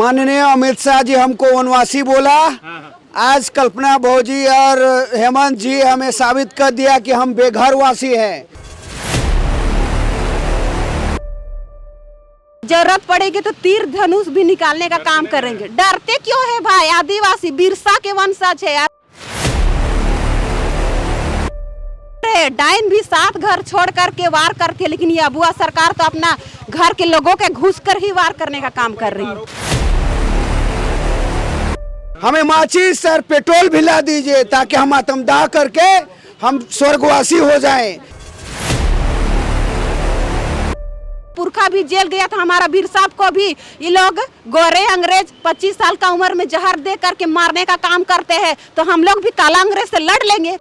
माननीय अमित शाह जी हमको वनवासी बोला। आज कल्पना भौजी और हेमंत जी हमें साबित कर दिया कि हम बेघर वासी हैं। जरूरत पड़ेगी तो तीर धनुष भी निकालने का काम करेंगे। डरते क्यों है भाई? आदिवासी बिरसा के वंशज है। डाइन भी 7 घर छोड़ करके वार करती है, लेकिन ये अबुआ सरकार तो अपना घर के लोगों के घुस कर ही वार करने का काम कर रही है। हमें माचिस और पेट्रोल भी ला दीजिए ताकि हम आत्मदाह करके हम स्वर्गवासी हो जाएं। पुरखा भी जेल गया था हमारा वीर साहब को भी ये लोग गोरे अंग्रेज 25 साल का उम्र में जहर दे करके मारने का काम करते हैं, तो हम लोग भी काला अंग्रेज से लड़ लेंगे।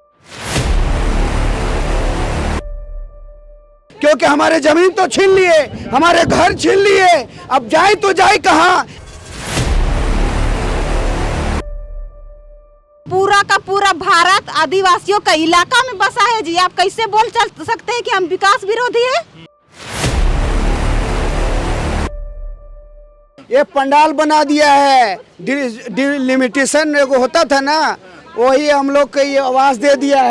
क्योंकि हमारे जमीन तो छीन लिए, हमारे घर छीन लिए, अब जाए तो जाए कहाँ? पूरा का पूरा भारत आदिवासियों का इलाका में बसा है जी। आप कैसे बोल चल सकते हैं कि हम विकास विरोधी है? ये पंडाल बना दिया है, डिलिमिटेशन एगो होता था ना, वही हम लोग को ये आवाज दे दिया है।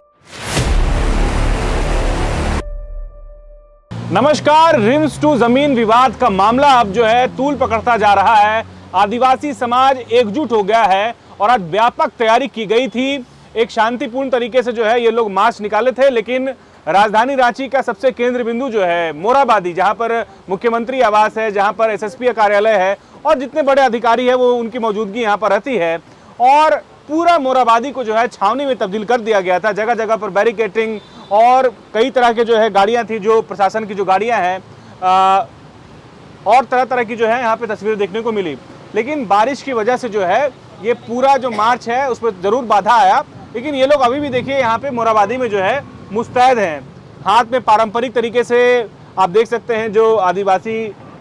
नमस्कार। रिम्स टू जमीन विवाद का मामला अब जो है तूल पकड़ता जा रहा है। आदिवासी समाज एकजुट हो गया है और आज व्यापक तैयारी की गई थी। एक शांतिपूर्ण तरीके से जो है ये लोग मार्च निकाले थे, लेकिन राजधानी रांची का सबसे केंद्र बिंदु जो है मोराबादी, जहां पर मुख्यमंत्री आवास है, जहां पर एसएसपी कार्यालय है और जितने बड़े अधिकारी है वो उनकी मौजूदगी यहां पर रहती है, और पूरा मोराबादी को जो है छावनी में तब्दील कर दिया गया था। जगह जगह पर बैरिकेटिंग और कई तरह के जो है गाड़ियां थी, जो प्रशासन की जो गाड़ियां हैं, और तरह तरह की जो है यहाँ पे तस्वीरें देखने को मिली। लेकिन बारिश की वजह से जो है ये पूरा जो मार्च है उस पर जरूर बाधा आया, लेकिन ये लोग अभी भी देखिए यहाँ पे मोराबादी में जो है मुस्तैद हैं। हाथ में पारंपरिक तरीके से आप देख सकते हैं जो आदिवासी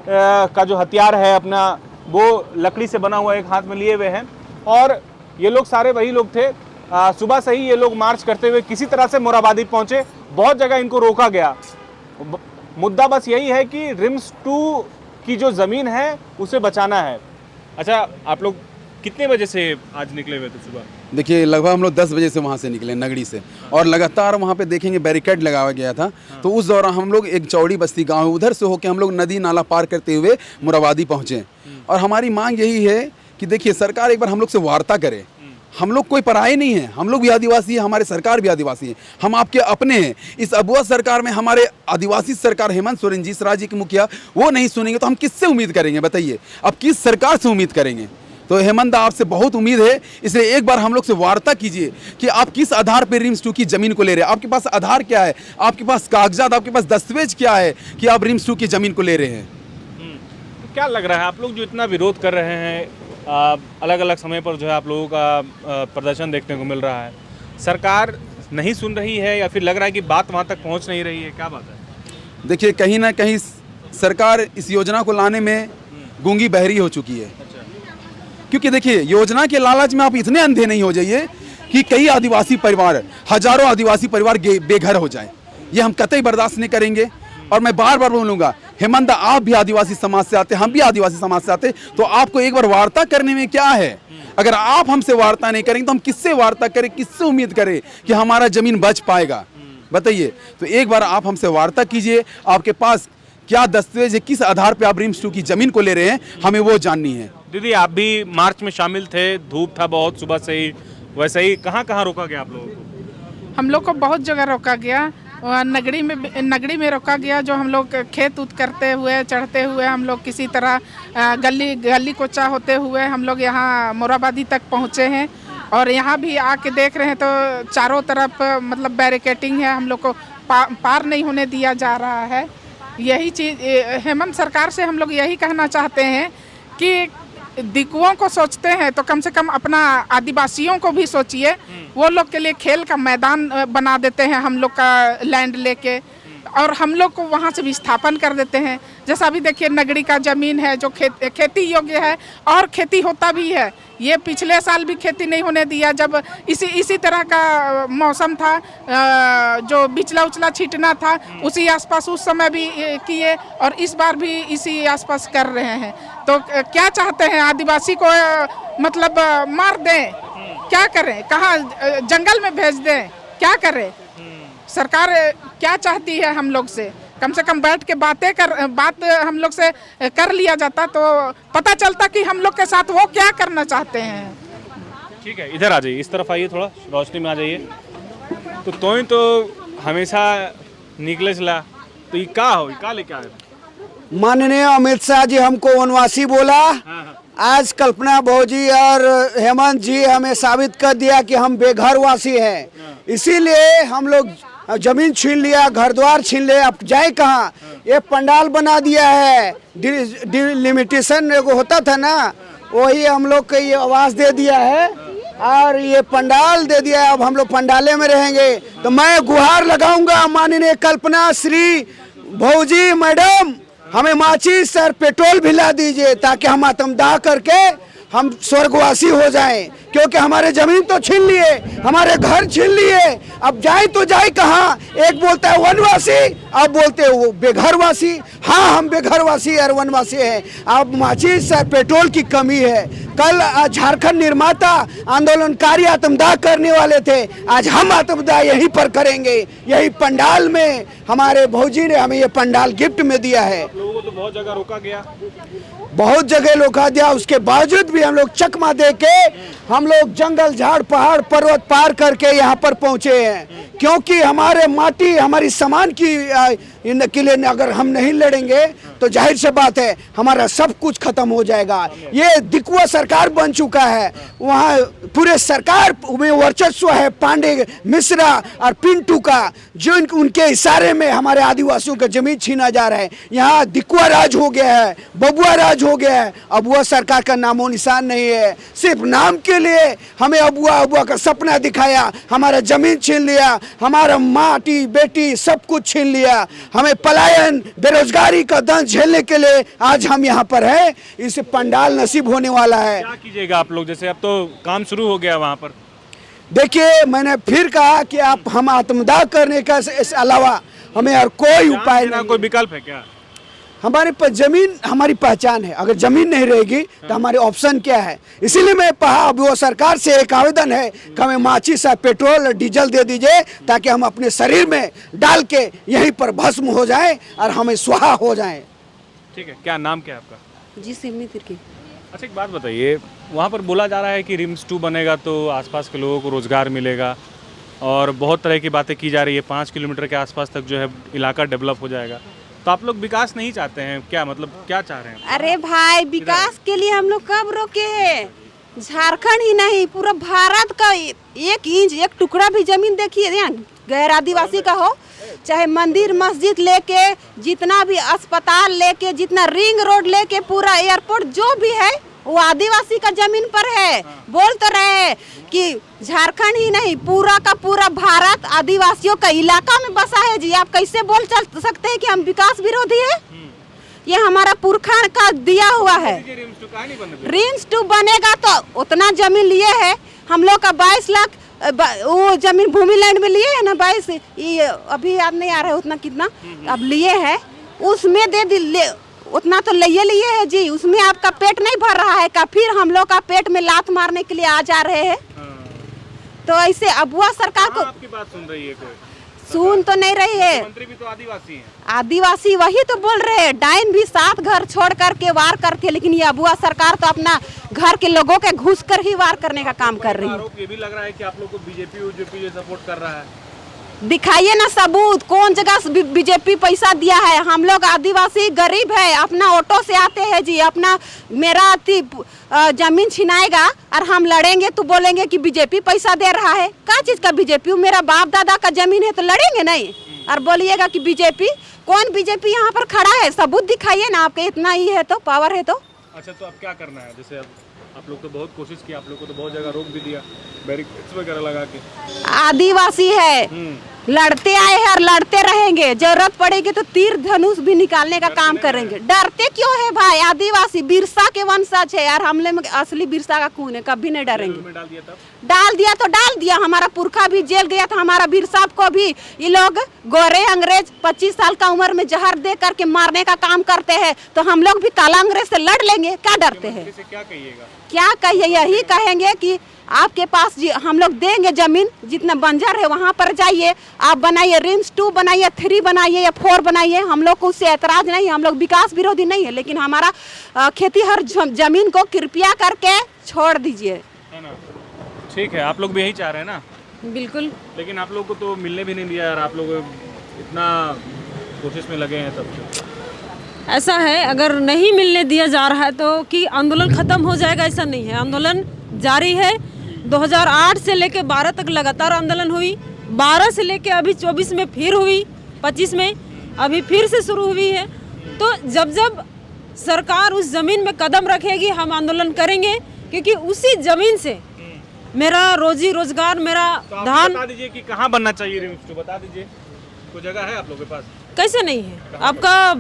का जो हथियार है अपना, वो लकड़ी से बना हुआ एक हाथ में लिए हुए हैं, और ये लोग सारे वही लोग थे। सुबह से ही ये लोग मार्च करते हुए किसी तरह से मोराबादी पहुंचे। बहुत जगह इनको रोका गया। मुद्दा बस यही है कि रिम्स 2 की जो ज़मीन है उसे बचाना है। अच्छा, आप लोग कितने बजे से आज निकले हुए थे सुबह? देखिए, लगभग हम लोग 10 बजे से वहाँ से निकले नगड़ी से, और लगातार वहाँ पे देखेंगे बैरिकेड लगाया गया था। तो उस दौरान हम लोग एक चौड़ी बस्ती गांव है, उधर से होकर हम लोग नदी नाला पार करते हुए मोराबादी पहुँचे। और हमारी मांग यही है कि देखिए, सरकार एक बार हम लोग से वार्ता करे। हम लोग कोई पराये नहीं है, हम लोग भी आदिवासी है, हमारे सरकार भी आदिवासी है, हम आपके अपने हैं। इस अबुआ सरकार में हमारे आदिवासी सरकार हेमंत सोरेन जी, इस राज्य के मुखिया, वो नहीं सुनेंगे तो हम किससे उम्मीद करेंगे बताइए? अब किस सरकार से उम्मीद करेंगे? तो हेमंत आपसे बहुत उम्मीद है, इसलिए एक बार हम लोग से वार्ता कीजिए कि आप किस आधार पर रिम्स 2 की जमीन को ले रहे हैं। आपके पास आधार क्या है, आपके पास कागजात, आपके पास दस्तावेज क्या है कि आप रिम्स 2 की जमीन को ले रहे हैं? तो क्या लग रहा है, आप लोग जो इतना विरोध कर रहे हैं, अलग अलग समय पर जो है आप लोगों का प्रदर्शन देखने को मिल रहा है, सरकार नहीं सुन रही है या फिर लग रहा है कि बात वहाँ तक पहुँच नहीं रही है? क्या बात है? देखिए, कहीं ना कहीं सरकार इस योजना को लाने में गूंगी बहरी हो चुकी है। क्योंकि देखिए, योजना के लालच में आप इतने अंधे नहीं हो जाइए कि कई आदिवासी परिवार, हजारों आदिवासी परिवार बेघर हो जाएं। ये हम कतई बर्दाश्त नहीं करेंगे। और मैं बार बार बोलूँगा, हेमंत, आप भी आदिवासी समाज से आते, हम भी आदिवासी समाज से आते, तो आपको एक बार वार्ता करने में क्या है? अगर आप हमसे वार्ता नहीं करेंगे तो हम किससे वार्ता करें, किससे उम्मीद करें कि हमारा जमीन बच पाएगा? बताइए। तो एक बार आप हमसे वार्ता कीजिए। आपके पास क्या दस्तावेज है, किस आधार पे आप रिम्स 2 की जमीन को ले रहे हैं, हमें वो जाननी है। दीदी, आप भी मार्च में शामिल थे, धूप था बहुत सुबह से ही, वैसे ही कहाँ कहाँ रोका गया आप लोगों को? हम लोग को बहुत जगह रोका गया। नगड़ी में रोका गया, जो हम लोग खेत उत करते हुए, चढ़ते हुए, हम लोग किसी तरह गली कोचा होते हुए हम लोग यहाँ मोराबादी तक पहुँचे हैं। और यहाँ भी आके देख रहे हैं तो चारों तरफ मतलब बैरिकेटिंग है, हम लोग को पार नहीं होने दिया जा रहा है। यही चीज़ हेमंत सरकार से हम लोग यही कहना चाहते हैं कि दिकुओं को सोचते हैं तो कम से कम अपना आदिवासियों को भी सोचिए। वो लोग के लिए खेल का मैदान बना देते हैं हम लोग का लैंड लेके, और हम लोग को वहाँ से विस्थापन कर देते हैं। जैसा अभी देखिए नगड़ी का ज़मीन है जो खेती योग्य है और खेती होता भी है। ये पिछले साल भी खेती नहीं होने दिया जब इसी तरह का मौसम था, जो बिचला उचला छींटना था उसी आसपास उस समय भी किए और इस बार भी इसी आसपास कर रहे हैं। तो क्या चाहते हैं, आदिवासी को मतलब मार दें, क्या करें, कहाँ जंगल में भेज दें, क्या करें? सरकार क्या चाहती है हम लोग से? कम बैठ के बात हम लोग से कर लिया जाता तो पता चलता कि हम लोग के साथ वो क्या करना चाहते हैं। ठीक है, इधर आ जाइए, इस तरफ आइए, थोड़ा रोशनी में आ जाइए। तो हमेशा निकले चला तो ये का लेके आए? माननीय अमित शाह जी हमको वनवासी बोला। आज कल्पना भौजी और हेमंत जी हमें साबित कर दिया कि हम बेघर वासी हैं। इसीलिए हम लोग जमीन छीन लिया, घर द्वार छीन लिया, अब जाए कहाँ? ये पंडाल बना दिया है, डिलिमिटेशन एगो होता था ना, वही हम लोग को ये आवाज दे दिया है और ये पंडाल दे दिया है। अब हम लोग पंडाले में रहेंगे। तो मैं गुहार लगाऊंगा माननीय कल्पना श्री भौजी मैडम, हमें माचिस और पेट्रोल भिला दीजिए ताकि हम आत्मदाह करके हम स्वर्गवासी हो जाएं, क्योंकि हमारे जमीन तो छीन लिए, हमारे घर छीन लिए, अब जाए तो जाए कहाँ? एक बोलता है वनवासी, अब बोलते हैं वो बेघरवासी। हाँ, हम बेघरवासी और वनवासी हैं। अब माचिस और पेट्रोल की कमी है। कल झारखंड निर्माता आंदोलनकारी आत्मदाह करने वाले थे, आज हम आत्मदाह यहीं पर करेंगे, यही पंडाल में। हमारे भौजी ने हमें ये पंडाल गिफ्ट में दिया है। लोगों को तो बहुत जगह रोका गया, बहुत जगह रोका दिया, उसके बावजूद भी हम लोग चकमा दे के हम लोग जंगल झाड़ पहाड़ पर्वत पार करके यहाँ पर पहुँचे हैं, क्योंकि हमारे माटी हमारी समान के लिए अगर हम नहीं लड़ेंगे तो जाहिर सी बात है हमारा सब कुछ खत्म हो जाएगा। ये दिकुआ सरकार बन चुका है, वहाँ पूरे सरकार में वर्चस्व है पांडे मिश्रा और पिंटू का, जो उनके इशारे में हमारे आदिवासियों का जमीन छीना जा रहा है। यहाँ दिकुआ राज हो गया है, बबुआ राज हो गया है, अब वह सरकार का नामो निशान नहीं है। सिर्फ नाम के लिए हमें अबुआ का सपना दिखाया, हमारा जमीन छीन लिया, हमारा माटी बेटी सब कुछ छीन लिया, हमें पलायन बेरोजगारी का दंश झेलने के लिए आज हम यहाँ पर हैं। इसे पंडाल नसीब होने वाला है। क्या कीजिएगा आप लोग? जैसे अब तो काम शुरू हो गया वहाँ पर। देखिए, मैंने फिर कहा कि आप हम आत्मदाह करने का इस अलावा हमें और कोई उपाय नहीं, कोई विकल्प है क्या? हमारे पास जमीन हमारी पहचान है, अगर जमीन नहीं रहेगी तो हमारे ऑप्शन क्या है? इसीलिए मैं कहा अब वो सरकार से एक आवेदन है कि हमें माचिस और पेट्रोल और डीजल दे दीजिए ताकि हम अपने शरीर में डाल के यहीं पर भस्म हो जाएं और हमें स्वाहा हो जाएं। ठीक है, क्या नाम क्या है आपका? जी सिमनी तिर्की। अच्छा, एक बात बताइए, वहाँ पर बोला जा रहा है कि रिम्स 2 बनेगा तो आसपास के लोगों को रोजगार मिलेगा और बहुत तरह की बातें की जा रही है। 5 किलोमीटर के आसपास तक जो है इलाका डेवलप हो जाएगा, तो आप लोग विकास नहीं चाहते हैं क्या? मतलब क्या चाह रहे हैं? अरे भाई, विकास के लिए हम लोग कब रोके हैं? झारखंड ही नहीं, पूरा भारत का 1 इंच 1 टुकड़ा भी जमीन देखिए, गैर आदिवासी का हो, चाहे मंदिर मस्जिद लेके, जितना भी अस्पताल लेके, जितना रिंग रोड लेके, पूरा एयरपोर्ट जो भी है वो आदिवासी का जमीन पर है। बोल तो रहे हैं कि झारखंड ही नहीं, पूरा का पूरा भारत आदिवासियों का इलाका में बसा है जी। आप कैसे बोल चल सकते हैं कि हम विकास विरोधी है? ये हमारा पुरखा का दिया हुआ है। रिम्स 2 बनेगा तो उतना जमीन लिए है हम लोग का 22 लाख वो जमीन भूमि लैंड में लिए है ना, 22, ये अभी याद नहीं आ रहा है उतना कितना अब लिए है, उसमें दे दी उतना तो लिए है जी। उसमें आपका पेट नहीं भर रहा है का? फिर हम लोग का पेट में लात मारने के लिए आ जा रहे हैं। तो ऐसे अबुआ सरकार को आपकी बात सुन रही है कोई? सुन तो नहीं रही है। मंत्री भी तो आदिवासी हैं। आदिवासी वही तो बोल रहे हैं, डाइन भी 7 घर छोड़ करके वार करती है, लेकिन ये अबुआ सरकार तो अपना घर के लोगों के घुस कर ही वार करने का काम कर रही है। आरोप ये भी लग रहा है कि आप लोग को बीजेपी सपोर्ट कर रहा है। दिखाइए ना सबूत, कौन जगह बीजेपी पैसा दिया है? हम लोग आदिवासी गरीब है, अपना ऑटो से आते हैं जी, अपना मेरा जमीन छिनाएगा और हम लड़ेंगे तो बोलेंगे कि बीजेपी पैसा दे रहा है। क्या चीज का बीजेपी? मेरा बाप दादा का जमीन है तो लड़ेंगे नहीं, और बोलिएगा कि बीजेपी। कौन बीजेपी यहाँ पर खड़ा है? सबूत दिखाइए ना, आपके इतना ही है तो, पावर है तो। अच्छा, तो अब क्या करना है? जैसे अब आप लोग तो बहुत कोशिश की, आप लोग को तो बहुत जगह रोक भी दिया, बैरिकेड्स वगैरह लगा के। आदिवासी है, लड़ते आए हैं और लड़ते रहेंगे, जरूरत पड़ेगी तो तीर धनुष भी निकालने का काम करेंगे। डरते क्यों है भाई? आदिवासी बिरसा के वंशज है यार, हम लोग असली बिरसा का खून है, कभी नहीं डरेंगे। डाल दिया तो डाल दिया, हमारा पुरखा भी जेल गया था, हमारा बीर साहब को भी ये लोग गोरे अंग्रेज 25 साल का उम्र में जहर दे करके मारने का काम करते हैं, तो हम लोग भी काला अंग्रेज से लड़ लेंगे, क्या डरते हैं? क्या कहिए? यही कहेंगे कि आपके पास हम लोग देंगे जमीन, जितना बंजर है वहाँ पर जाइए, आप बनाइए, रिम्स 2 बनाइए, 3 बनाइए या 4 बनाइए, हम लोग को उससे ऐतराज नहीं है, हम लोग विकास विरोधी नहीं है, लेकिन हमारा खेती हर जमीन को कृपया करके छोड़ दीजिए। ठीक है, आप लोग भी यही चाह रहे हैं ना? बिल्कुल। लेकिन आप लोग को तो मिलने भी नहीं दिया यार, आप लोग इतना कोशिश में लगे हैं तब से। ऐसा है, अगर नहीं मिलने दिया जा रहा है तो कि आंदोलन खत्म हो जाएगा, ऐसा नहीं है, आंदोलन जारी है। 2008 से लेके 12 तक लगातार आंदोलन हुई, 12 से लेके अभी 24 में फिर हुई, 25 में अभी फिर से शुरू हुई है। तो जब जब सरकार उस जमीन में कदम रखेगी हम आंदोलन करेंगे, क्योंकि उसी जमीन से मेरा रोजी रोजगार, मेरा तो धान। बता दीजिए कि कहाँ बनना चाहिए रिम्स 2, बता दीजिए, कोई जगह है आप लोगों के पास? कैसे नहीं है? आपका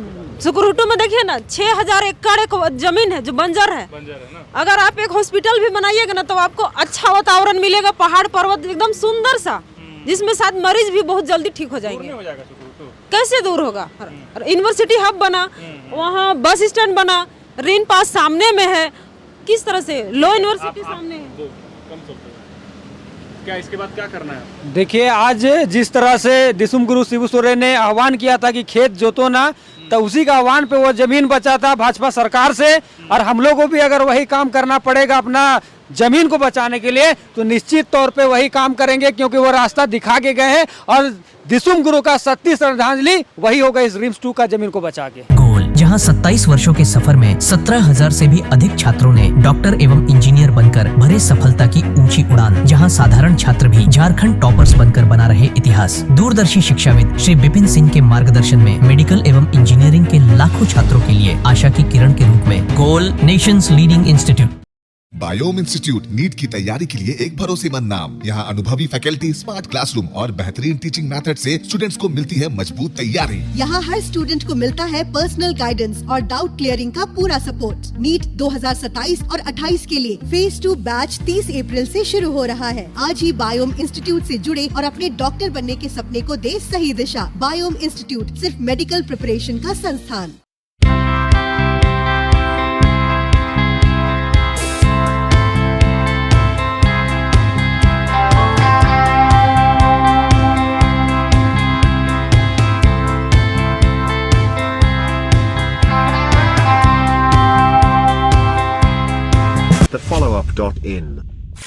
सुकुरुटू में देखिए ना, 6000 एकड़ एक जमीन है जो बंजर है। ना? अगर आप एक हॉस्पिटल भी बनाइएगा ना तो आपको अच्छा वातावरण मिलेगा, पहाड़ पर्वत एकदम सुंदर सा, जिसमें शायद मरीज भी बहुत जल्दी ठीक हो जाएंगे। हो जाएगा सुकुरुटू? कैसे दूर होगा? यूनिवर्सिटी हब बना, वहाँ बस स्टैंड बना, रेन पास सामने में है, किस तरह से लो यूनिवर्सिटी सामने है। क्या इसके बाद क्या करना है? देखिए, आज जिस तरह से दिसुम गुरु शिबू सोरेन ने आह्वान किया था कि खेत जोतो ना, तो उसी का आह्वान पे वो जमीन बचा था भाजपा सरकार से, और हम लोगों को भी अगर वही काम करना पड़ेगा अपना जमीन को बचाने के लिए, तो निश्चित तौर पे वही काम करेंगे, क्योंकि वो रास्ता दिखा के गए हैं, और दिसुम गुरु का सच्ची श्रद्धांजलि वही होगा इस रिम्स 2 का जमीन को बचा के। गोल, जहां 27 वर्षों के सफर में 17,000 से भी अधिक छात्रों ने डॉक्टर एवं इंजीनियर बनकर भरे सफलता की ऊंची उड़ान, जहां साधारण छात्र भी झारखंड टॉपर्स बनकर बना रहे इतिहास। दूरदर्शी शिक्षाविद श्री विपिन सिंह के मार्गदर्शन में मेडिकल एवं इंजीनियरिंग के लाखों छात्रों के लिए आशा की किरण के रूप में गोल, nations leading institute. Biome institute NEET की तैयारी के लिए एक भरोसेमंद नाम। यहाँ अनुभवी फैकल्टी, स्मार्ट क्लासरूम और बेहतरीन टीचिंग मेथड से स्टूडेंट्स को मिलती है मजबूत तैयारी। यहाँ हर स्टूडेंट को मिलता है पर्सनल गाइडेंस और डाउट क्लियरिंग का पूरा सपोर्ट। नीट 2027 और 28 के लिए फेज 2 बैच 30 अप्रैल से शुरू हो रहा है। आज ही बायोम इंस्टीट्यूट से जुड़े और अपने डॉक्टर बनने के सपने को दे सही दिशा। बायोम इंस्टीट्यूट सिर्फ मेडिकल प्रिपरेशन का संस्थान। thefollowup.in.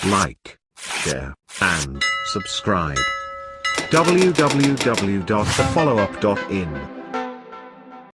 Like, share, and subscribe. www.thefollowup.in